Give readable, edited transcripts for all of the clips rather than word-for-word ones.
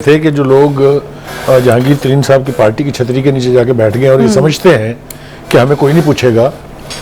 थे कि जो लोग जहांगीर तरीन साहब की पार्टी की छतरी के नीचे जाके बैठ गए और ये समझते हैं कि हमें कोई नहीं पूछेगा,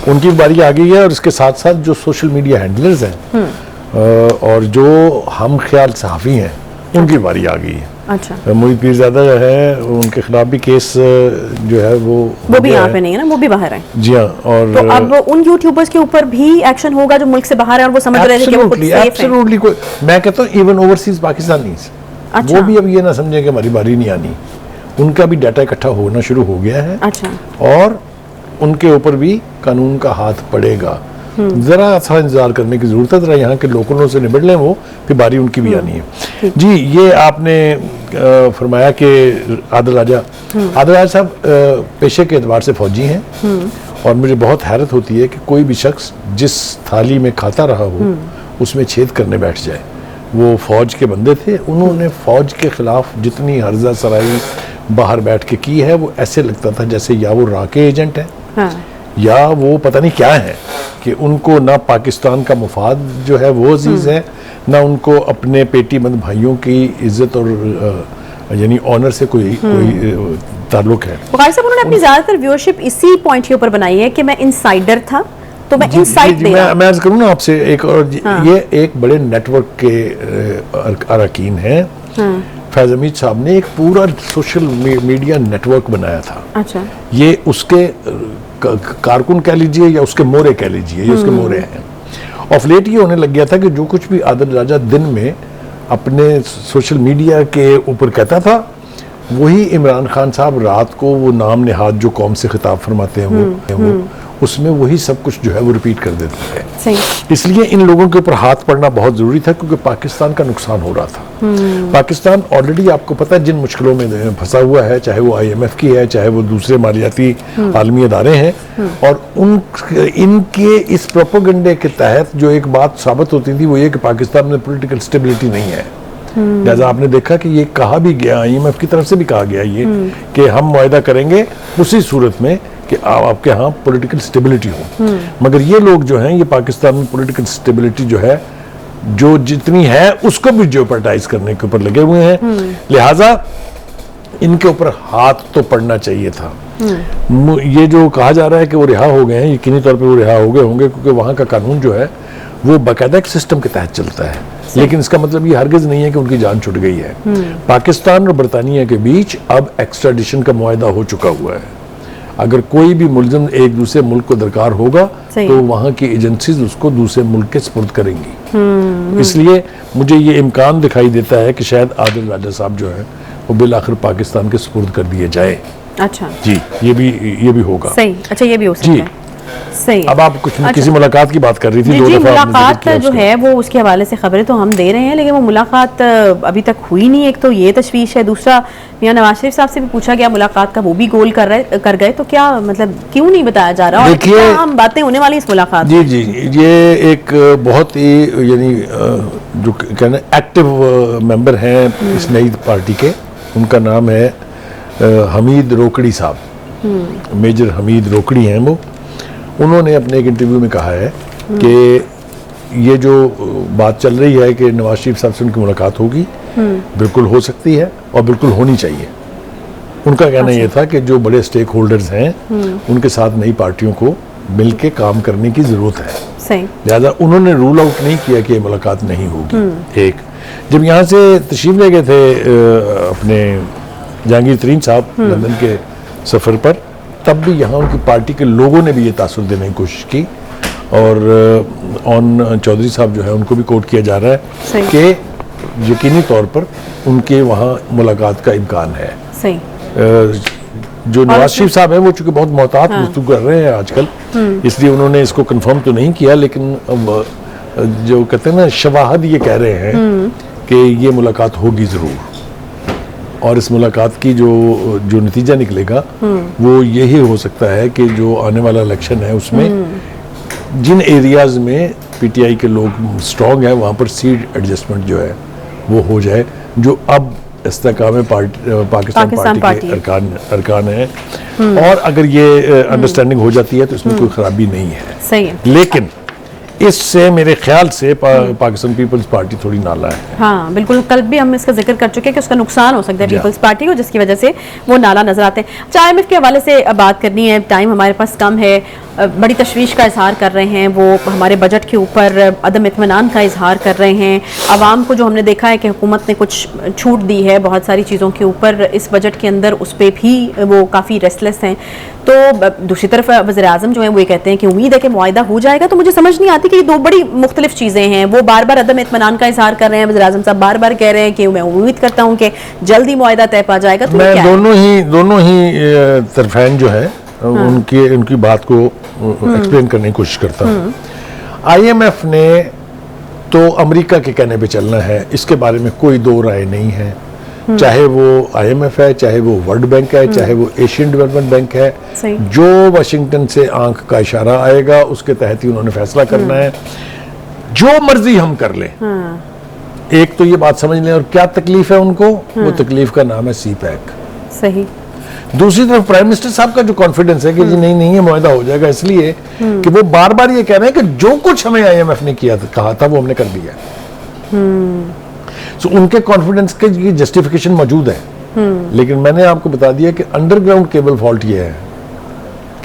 उनकी बारी आ गई है। और इसके साथ साथ जो सोशल मीडिया हैंडलर्स हैं और जो हम ख्याल सहाफ़ी हैं उनकी बारी आ गई है। अच्छा, मोहित पीरज़ादा जो है उनके खिलाफ भी केस जो है वो भी यहाँ पे नहीं है ना, वो भी बाहर है। जी हाँ। और तो अब उन यूट्यूबर्स के ऊपर भी एक्शन होगा जो मुल्क से बाहर है और वो समझ रहे थे कि वो खुद सेफ हैं। एब्सोल्युटली। कोई, मैं कहता हूँ इवन ओवरसीज पाकिस्तानीज़ वो भी अब ये ना समझे कि हमारी बारी नहीं आनी, उनका भी डाटा इकट्ठा होना शुरू हो गया है। अच्छा, और उनके ऊपर भी कानून का हाथ पड़ेगा। जरा सा इंतजार करने की जरूरत है, जरा यहाँ के लोकलों से निबट लें वो, फिर बारी उनकी भी आनी है। जी, ये आपने फरमाया कि आदिल राजा साहब पेशे के एतबार से फौजी हैं और मुझे बहुत हैरत होती है कि कोई भी शख्स जिस थाली में खाता रहा हो उसमें छेद करने बैठ जाए। वो फौज के बंदे थे, उन्होंने फौज के खिलाफ जितनी हर्जा सराई बाहर बैठ के की है वो ऐसे लगता था जैसे या वो रा के एजेंट है या वो पता नहीं क्या है, कि उनको ना पाकिस्तान का मुफाद जो है वो अजीज है, ना उनको अपने पेटीबंद भाइयों की इज्जत और यानी ऑनर से कोई ताल्लुक है। बुखारी साहब, उन्होंने अपनी ज्यादातर व्यूअरशिप इसी पॉइंट के ऊपर बनाई है कि मैं इनसाइडर था तो मैं इनसाइड दे रहा हूं। मैं अर्ज करूं ना आपसे एक और, ये एक बड़े नेटवर्क के अरकान हैं। फैज हमीद साहब ने एक पूरा सोशल मीडिया नेटवर्क बनाया था। अच्छा, ये उसके कारकुन कह लीजिए या उसके मोरे कह लीजिए, ये उसके मोरे हैं। ऑफ लेट ये होने लग गया था कि जो कुछ भी आदिल राजा दिन में अपने सोशल मीडिया के ऊपर कहता था वही इमरान खान साहब रात को वो नाम निहाद जो कौम से खिताब फरमाते हैं वो उसमें वही सब कुछ जो है वो रिपीट कर देते हैं। इसलिए इन लोगों के ऊपर हाथ पड़ना बहुत जरूरी था, क्योंकि पाकिस्तान का नुकसान हो रहा था। पाकिस्तान ऑलरेडी आपको पता है जिन मुश्किलों में फंसा हुआ है, चाहे वो IMF की है, चाहे वो दूसरे मालियाती आलमी अदारे हैं, और इनके इस प्रोपेगेंडे के तहत जो एक बात साबित होती थी वो ये कि पाकिस्तान में पॉलिटिकल स्टेबिलिटी नहीं है। जैसा आपने देखा कि ये कहा भी गया, IMF की तरफ से भी कहा गया ये कि हम मुआहदा करेंगे उसी सूरत में कि आपके यहाँ पॉलिटिकल स्टेबिलिटी हो। मगर ये लोग जो हैं ये पाकिस्तान में पॉलिटिकल स्टेबिलिटी जो है जो जितनी है उसको भी जेओपार्डाइज करने के ऊपर लगे हुए हैं। लिहाजा इनके ऊपर हाथ तो पड़ना चाहिए था। ये जो कहा जा रहा है कि वो रिहा हो गए हैं, यकीनी तौर पे वो रिहा हो गए होंगे, क्योंकि वहाँ का कानून जो है वो बाकायदा एक सिस्टम के तहत चलता है। लेकिन इसका मतलब ये हरगिज नहीं है कि उनकी जान छुट गई है। पाकिस्तान और बरतानिया के बीच अब एक्स्ट्राडिशन का मुआहदा हो चुका हुआ है। अगर कोई भी मुलजिम एक दूसरे मुल्क को दरकार होगा तो वहाँ की एजेंसीज उसको दूसरे मुल्क के स्पुर्द करेंगी। इसलिए मुझे ये इम्कान दिखाई देता है कि शायद आदिल राजा साहब जो है वो बिल आखिर पाकिस्तान के स्पुर्द कर दिए जाए। अच्छा जी, ये भी होगा। सही। अच्छा, ये भी हो सकता है। सही। अब आप कुछ किसी मुलाकात की बात कर रही थी। जी, मुलाकात जो है वो उसके हवाले से खबरें तो हम दे रहे हैं, लेकिन वो मुलाकात अभी तक हुई नहीं। एक तो ये तशवीश है, दूसरा मियां नवाज शरीफ साहब से भी पूछा गया मुलाकात का, वो भी गोल कर गए। तो क्या मतलब क्यों नहीं बताया जा रहा, और क्या हम बातें होने वाली इस मुलाकात? जी, ये एक बहुत ही यानी जो कहना एक्टिव मेंबर हैं इस नई पार्टी के, उनका नाम है हमीद रोकड़ी साहब, मेजर हमीद रोकड़ी हैं वो। उन्होंने अपने एक इंटरव्यू में कहा है कि ये जो बात चल रही है कि नवाज शरीफ साहब से उनकी मुलाकात होगी, बिल्कुल हो सकती है और बिल्कुल होनी चाहिए। उनका कहना यह था कि जो बड़े स्टेक होल्डर्स हैं उनके साथ नई पार्टियों को मिलके काम करने की जरूरत है। लिहाजा उन्होंने रूल आउट नहीं किया कि ये मुलाकात नहीं होगी। एक जब यहाँ से तशरीफ ले गए थे अपने जहांगीर तरीन साहब लंदन के सफर पर, तब भी यहाँ उनकी पार्टी के लोगों ने भी ये तासुर देने की कोशिश की, और चौधरी साहब जो है उनको भी कोट किया जा रहा है कि यकीनी तौर पर उनके वहाँ मुलाकात का इम्कान है। सही। जो नवाज शरीफ साहब हैं वो चूंकि बहुत मोहतात गुफ्तगू कर रहे हैं आजकल, इसलिए उन्होंने इसको कंफर्म तो नहीं किया, लेकिन जो कहते हैं ना शवाहद ये कह रहे हैं कि ये मुलाकात होगी जरूर, और इस मुलाकात की जो नतीजा निकलेगा वो यही हो सकता है कि जो आने वाला इलेक्शन है उसमें जिन एरियाज में PTI के लोग स्ट्रांग हैं वहाँ पर सीट एडजस्टमेंट जो है वो हो जाए, जो अब इस्तेकाम पाकिस्तान पार्टी के अरकान है। और अगर ये अंडरस्टैंडिंग हो जाती है तो इसमें कोई खराबी नहीं है। सही है। लेकिन इससे मेरे ख्याल से पाकिस्तान पीपल्स पार्टी थोड़ी नाला है। हाँ बिल्कुल, कल भी हम इसका जिक्र कर चुके हैं कि उसका नुकसान हो सकता है पीपल्स पार्टी को, जिसकी वजह से वो नाला नजर आते हैं। अच्छा, IMF के हवाले से बात करनी है, टाइम हमारे पास कम है। बड़ी तशवीश का इजहार कर रहे हैं वो, हमारे बजट के ऊपर अदम इत्मीनान का इजहार कर रहे हैं। आवाम को जो हमने देखा है कि हुकूमत ने कुछ छूट दी है बहुत सारी चीज़ों के ऊपर इस बजट के अंदर, उस पर भी वो काफ़ी रेस्टलेस हैं। तो दूसरी तरफ वज़ीर-ए-आज़म जो है वो ये कहते हैं कि उम्मीद है कि मुआहिदा हो जाएगा। तो मुझे समझ नहीं आती कि ये दो बड़ी मुख्तलिफ चीज़ें हैं। वो बार बार अदम इत्मीनान का इजहार कर रहे हैं, वज़ीर-ए-आज़म साहब बार बार कह रहे हैं कि मैं उम्मीद करता हूँ कि जल्दी मुआहिदा तय पा जाएगा। तो मैं क्या दोनों ही तरफैन जो है उनकी बात को एक्सप्लेन करने की कोशिश करता हूँ। IMF ने तो अमेरिका के कहने पे चलना है, इसके बारे में कोई दो राय नहीं है। चाहे वो IMF है, चाहे वो वर्ल्ड बैंक है, चाहे वो एशियन डेवलपमेंट बैंक है, जो वाशिंगटन से आंख का इशारा आएगा उसके तहत ही उन्होंने फैसला करना है। जो मर्जी हम कर लें, एक तो ये बात समझ लें। और क्या तकलीफ है उनको? वो तकलीफ का नाम है CPEC। सही। दूसरी तरफ प्राइम मिनिस्टर साहब का जो कॉन्फिडेंस है कि जी नहीं ये मुआहिदा हो जाएगा, इसलिए कि वो बार बार ये कह रहे हैं कि जो कुछ हमें IMF ने किया था, कहा था, वो हमने कर दिया। सो उनके कॉन्फिडेंस के जस्टिफिकेशन मौजूद है। लेकिन मैंने आपको बता दिया कि अंडरग्राउंड केबल फॉल्ट ये है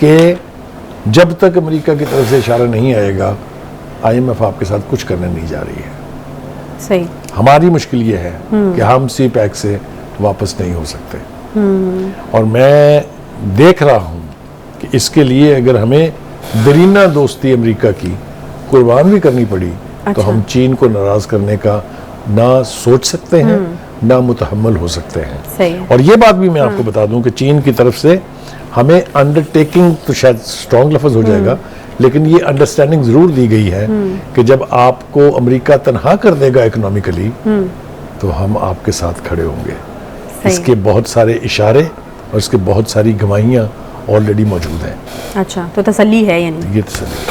कि जब तक अमेरिका की तरफ से इशारा नहीं आएगा, IMF आपके साथ कुछ करने नहीं जा रही है। सही। हमारी मुश्किल ये है कि हम CPEC से वापस नहीं हो सकते। और मैं देख रहा हूं कि इसके लिए अगर हमें दरीना दोस्ती अमेरिका की कुर्बान भी करनी पड़ी, तो हम चीन को नाराज करने का ना सोच सकते हैं, ना मुतहम्मल हो सकते हैं। सही। और ये बात भी मैं आपको बता दूं कि चीन की तरफ से हमें अंडरटेकिंग, तो शायद स्ट्रॉन्ग लफ्ज हो जाएगा, लेकिन ये अंडरस्टैंडिंग जरूर दी गई है कि जब आपको अमेरिका तनहा कर देगा इकोनॉमिकली, तो हम आपके साथ खड़े होंगे। इसके बहुत सारे इशारे और इसके बहुत सारी गवाहियां ऑलरेडी मौजूद हैं। अच्छा, तो तसल्ली है यानी? ये तसल्ली।